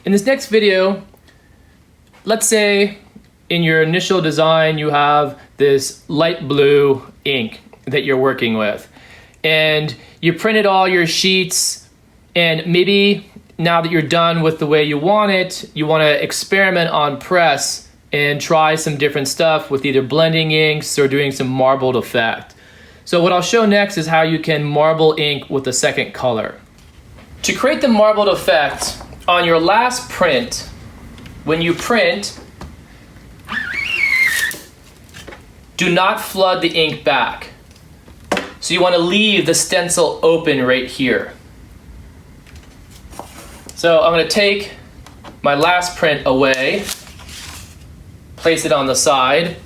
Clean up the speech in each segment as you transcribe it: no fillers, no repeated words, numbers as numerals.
In this next video, let's say in your initial design you have this light blue ink that you're working with, and you printed all your sheets, and maybe now that you're done with the way you want it, you want to experiment on press and try some different stuff with either blending inks or doing some marbled effect. So what I'll show next is how you can marble ink with a second color. To create the marbled effect, on your last print, when you print, do not flood the ink back. So you want to leave the stencil open right here. So I'm going to take my last print away, place it on the side,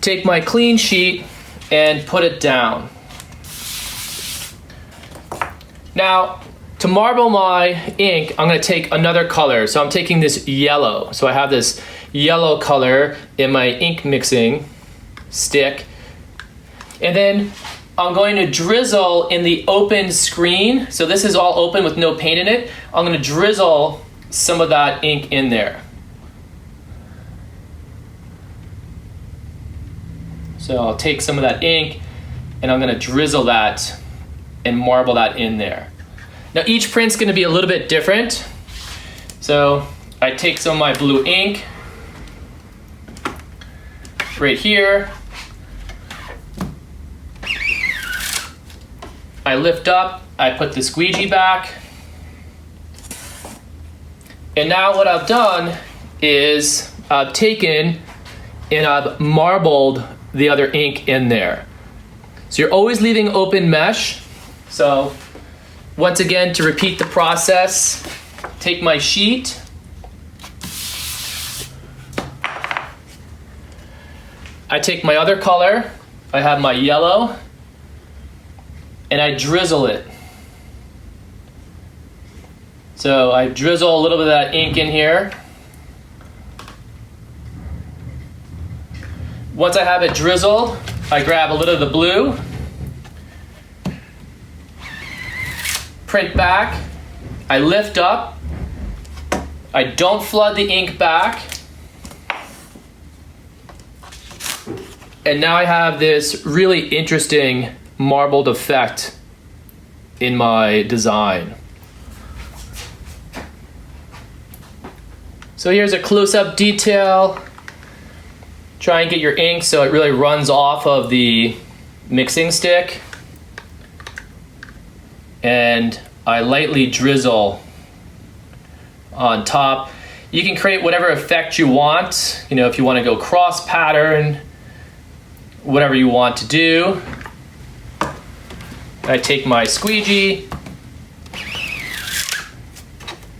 take my clean sheet and put it down. Now, to marble my ink, I'm going to take another color. So I'm taking this yellow. So I have this yellow color in my ink mixing stick. And then I'm going to drizzle in the open screen. So this is all open with no paint in it. I'm going to drizzle some of that ink in there. So I'll take some of that ink and I'm going to drizzle that and marble that in there. Now each print's going to be a little bit different. So I take some of my blue ink right here. I lift up, I put the squeegee back. And now what I've done is I've taken and I've marbled the other ink in there. So you're always leaving open mesh. So once again, to repeat the process, take my sheet, I take my other color, I have my yellow, and I drizzle it. So I drizzle a little bit of that ink in here. Once I have it drizzled, I grab a little of the blue, print back, I lift up, I don't flood the ink back, and now I have this really interesting marbled effect in my design. So here's a close-up detail. Try and get your ink so it really runs off of the mixing stick. And I lightly drizzle on top. You can create whatever effect you want. You know, if you want to go cross pattern, whatever you want to do. I take my squeegee,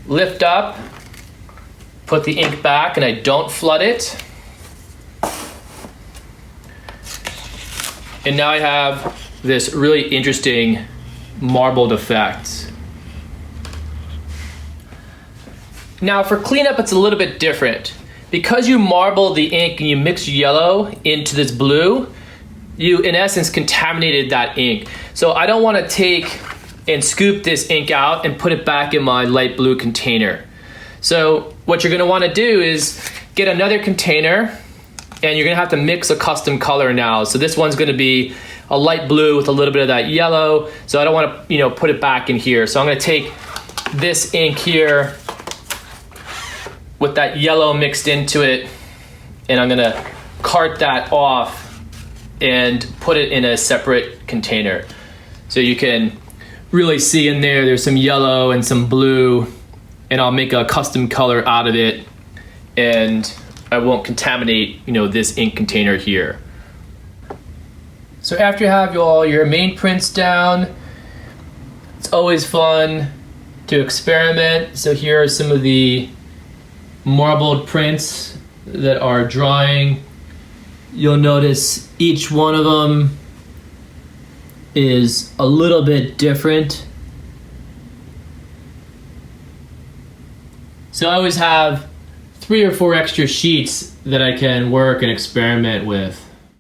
lift up, put the ink back, and I don't flood it. And now I have this really interesting marbled effect. Now for cleanup, it's a little bit different. Because you marble the ink and you mix yellow into this blue, you in essence contaminated that ink. So I don't want to take and scoop this ink out and put it back in my light blue container. So what you're going to want to do is get another container, and you're going to have to mix a custom color now. So this one's going to be a light blue with a little bit of that yellow. So I don't want to, put it back in here. So I'm going to take this ink here with that yellow mixed into it, and I'm going to cart that off and put it in a separate container. So you can really see in there's some yellow and some blue, and I'll make a custom color out of it, and I won't contaminate, this ink container here. So after you have all your main prints down, it's always fun to experiment. So here are some of the marbled prints that are drying. You'll notice each one of them is a little bit different. So I always have 3 or 4 extra sheets that I can work and experiment with.